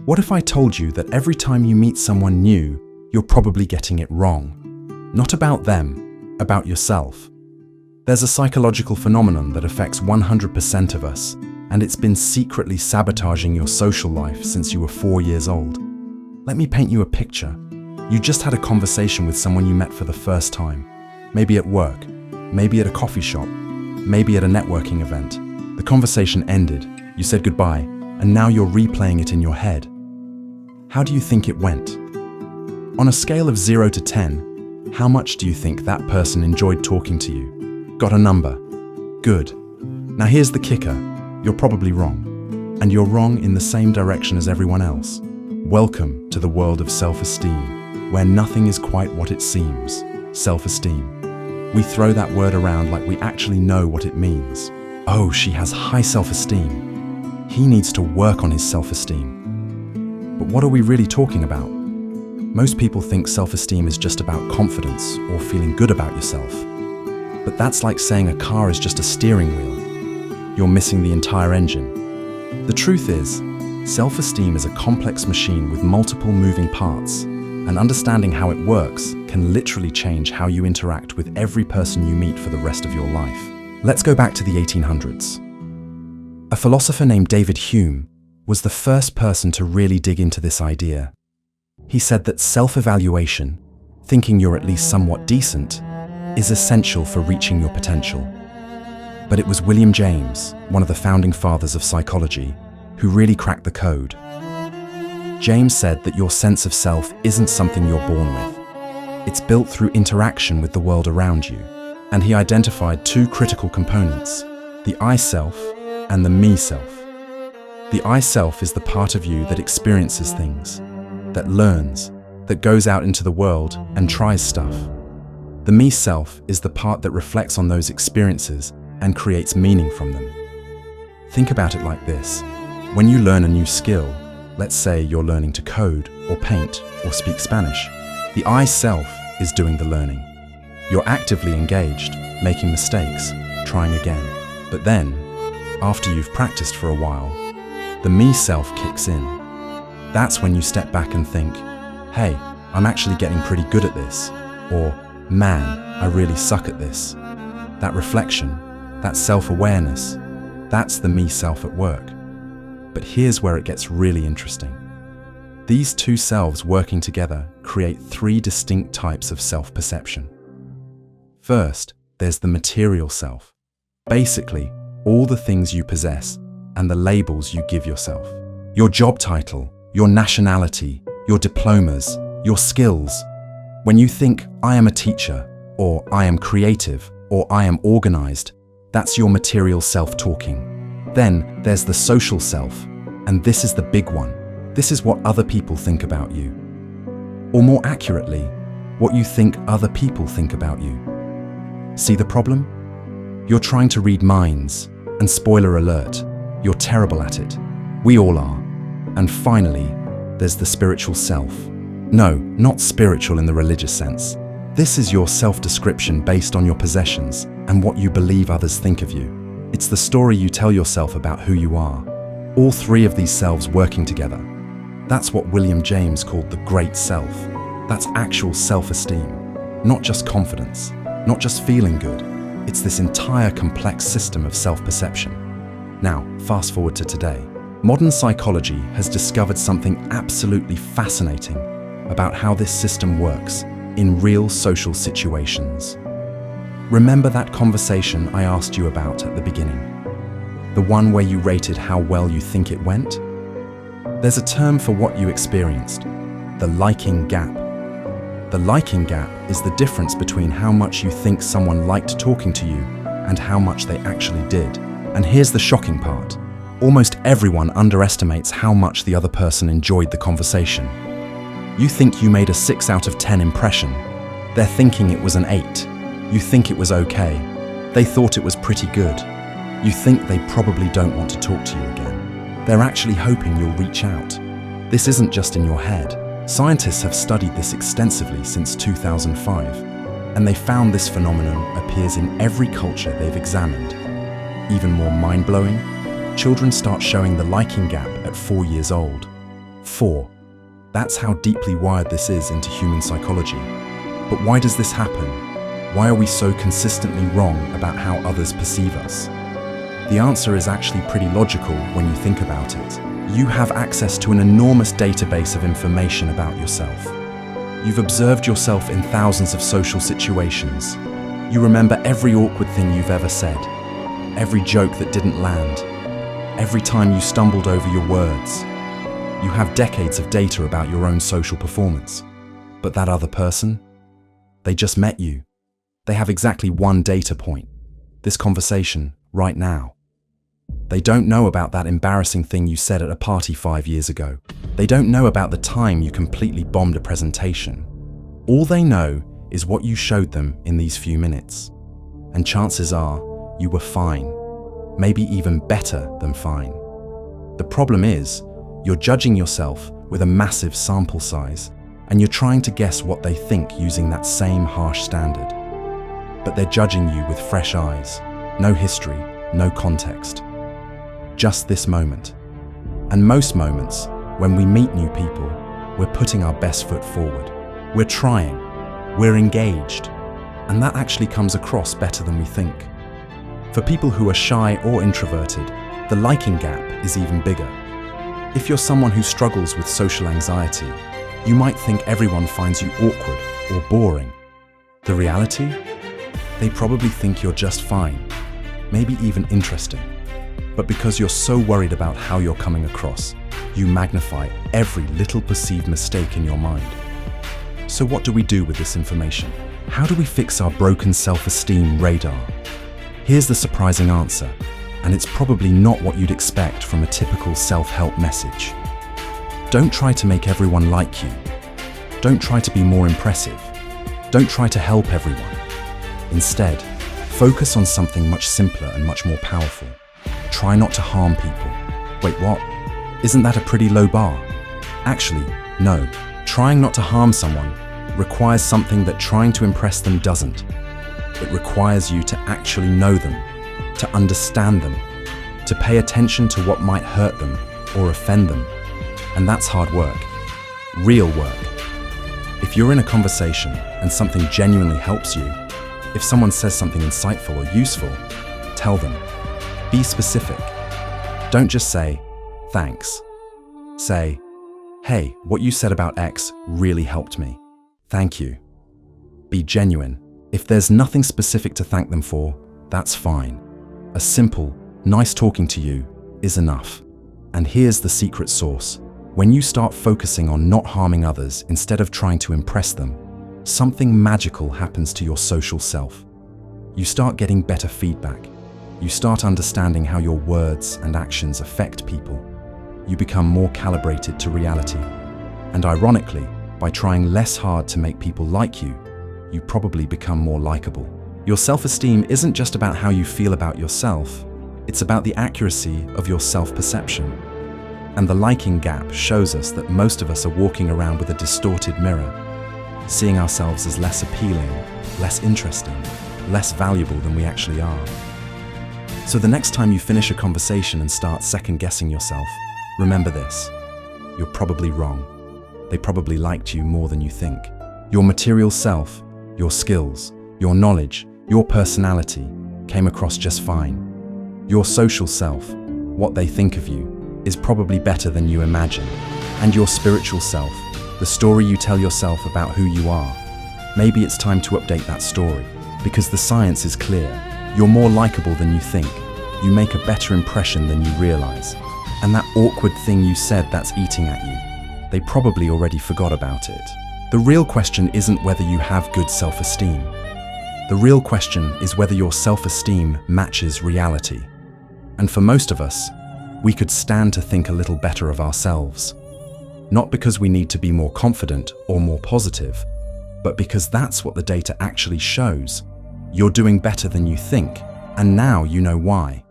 What if I told you that every time you meet someone new, you're probably getting it wrong? Not about them, about yourself. There's a psychological phenomenon that affects 100% of us, and it's been secretly sabotaging your social life since you were 4 years old. Let me paint you a picture. You just had a conversation with someone you met for the first time. Maybe at work, maybe at a coffee shop, maybe at a networking event. The conversation ended, you said goodbye, and now you're replaying it in your head. How do you think it went? On a scale of 0 to 10, how much do you think that person enjoyed talking to you? Got a number? Good. Now here's the kicker. You're probably wrong. And you're wrong in the same direction as everyone else. Welcome to the world of self-esteem, where nothing is quite what it seems. Self-esteem. We throw that word around like we actually know what it means. Oh, she has high self-esteem. He needs to work on his self-esteem. But what are we really talking about? Most people think self-esteem is just about confidence or feeling good about yourself. But that's like saying a car is just a steering wheel. You're missing the entire engine. The truth is, self-esteem is a complex machine with multiple moving parts, and understanding how it works can literally change how you interact with every person you meet for the rest of your life. Let's go back to the 1800s. A philosopher named David Hume was the first person to really dig into this idea. He said that self-evaluation, thinking you're at least somewhat decent, is essential for reaching your potential. But it was William James, one of the founding fathers of psychology, who really cracked the code. James said that your sense of self isn't something you're born with. It's built through interaction with the world around you. And he identified two critical components, the I self and the me self. The I self is the part of you that experiences things, that learns, that goes out into the world and tries stuff. The me self is the part that reflects on those experiences and creates meaning from them. Think about it like this. When you learn a new skill, let's say you're learning to code or paint or speak Spanish, the I self is doing the learning. You're actively engaged, making mistakes, trying again. But then, after you've practiced for a while, the me self kicks in. That's when you step back and think, hey, I'm actually getting pretty good at this. Or, man, I really suck at this. That reflection, that self-awareness, that's the me self at work. But here's where it gets really interesting. These two selves working together create three distinct types of self-perception. First, there's the material self. Basically, all the things you possess and the labels you give yourself. Your job title, your nationality, your diplomas, your skills. When you think, I am a teacher, or I am creative, or I am organized, that's your material self talking. Then there's the social self, and this is the big one. This is what other people think about you. Or more accurately, what you think other people think about you. See the problem? You're trying to read minds, and spoiler alert, you're terrible at it. We all are. And finally, there's the spiritual self. No, not spiritual in the religious sense. This is your self-description based on your possessions and what you believe others think of you. It's the story you tell yourself about who you are. All three of these selves working together. That's what William James called the great self. That's actual self-esteem, not just confidence, not just feeling good. It's this entire complex system of self-perception. Now, fast forward to today. Modern psychology has discovered something absolutely fascinating about how this system works in real social situations. Remember that conversation I asked you about at the beginning? The one where you rated how well you think it went? There's a term for what you experienced, the liking gap. The liking gap is the difference between how much you think someone liked talking to you and how much they actually did. And here's the shocking part. Almost everyone underestimates how much the other person enjoyed the conversation. You think you made a 6 out of 10 impression. They're thinking it was an 8. You think it was okay. They thought it was pretty good. You think they probably don't want to talk to you again. They're actually hoping you'll reach out. This isn't just in your head. Scientists have studied this extensively since 2005, and they found this phenomenon appears in every culture they've examined. Even more mind-blowing, children start showing the liking gap at 4 years old. 4. That's how deeply wired this is into human psychology. But why does this happen? Why are we so consistently wrong about how others perceive us? The answer is actually pretty logical when you think about it. You have access to an enormous database of information about yourself. You've observed yourself in thousands of social situations. You remember every awkward thing you've ever said, every joke that didn't land, every time you stumbled over your words. You have decades of data about your own social performance. But that other person? They just met you. They have exactly one data point. This conversation, right now. They don't know about that embarrassing thing you said at a party 5 years ago. They don't know about the time you completely bombed a presentation. All they know is what you showed them in these few minutes. And chances are, you were fine. Maybe even better than fine. The problem is, you're judging yourself with a massive sample size, and you're trying to guess what they think using that same harsh standard. But they're judging you with fresh eyes, no history, no context. Just this moment. And most moments, when we meet new people, we're putting our best foot forward. We're trying, we're engaged, and that actually comes across better than we think. For people who are shy or introverted, the liking gap is even bigger. If you're someone who struggles with social anxiety, you might think everyone finds you awkward or boring. The reality? They probably think you're just fine, maybe even interesting. But because you're so worried about how you're coming across, you magnify every little perceived mistake in your mind. So what do we do with this information? How do we fix our broken self-esteem radar? Here's the surprising answer, and it's probably not what you'd expect from a typical self-help message. Don't try to make everyone like you. Don't try to be more impressive. Don't try to help everyone. Instead, focus on something much simpler and much more powerful. Try not to harm people. Wait, what? Isn't that a pretty low bar? Actually, no. Trying not to harm someone requires something that trying to impress them doesn't. It requires you to actually know them, to understand them, to pay attention to what might hurt them or offend them. And that's hard work. Real work. If you're in a conversation and something genuinely helps you, if someone says something insightful or useful, tell them. Be specific. Don't just say, thanks. Say, hey, what you said about X really helped me. Thank you. Be genuine. If there's nothing specific to thank them for, that's fine. A simple, nice talking to you is enough. And here's the secret sauce. When you start focusing on not harming others instead of trying to impress them, something magical happens to your social self. You start getting better feedback. You start understanding how your words and actions affect people. You become more calibrated to reality. And ironically, by trying less hard to make people like you, you probably become more likable. Your self-esteem isn't just about how you feel about yourself, it's about the accuracy of your self-perception. And the liking gap shows us that most of us are walking around with a distorted mirror, seeing ourselves as less appealing, less interesting, less valuable than we actually are. So the next time you finish a conversation and start second-guessing yourself, remember this. You're probably wrong. They probably liked you more than you think. Your material self, your skills, your knowledge, your personality came across just fine. Your social self, what they think of you, is probably better than you imagined. And your spiritual self, the story you tell yourself about who you are, maybe it's time to update that story, because the science is clear. You're more likable than you think. You make a better impression than you realize. And that awkward thing you said that's eating at you, they probably already forgot about it. The real question isn't whether you have good self-esteem. The real question is whether your self-esteem matches reality. And for most of us, we could stand to think a little better of ourselves. Not because we need to be more confident or more positive, but because that's what the data actually shows. You're doing better than you think, and now you know why.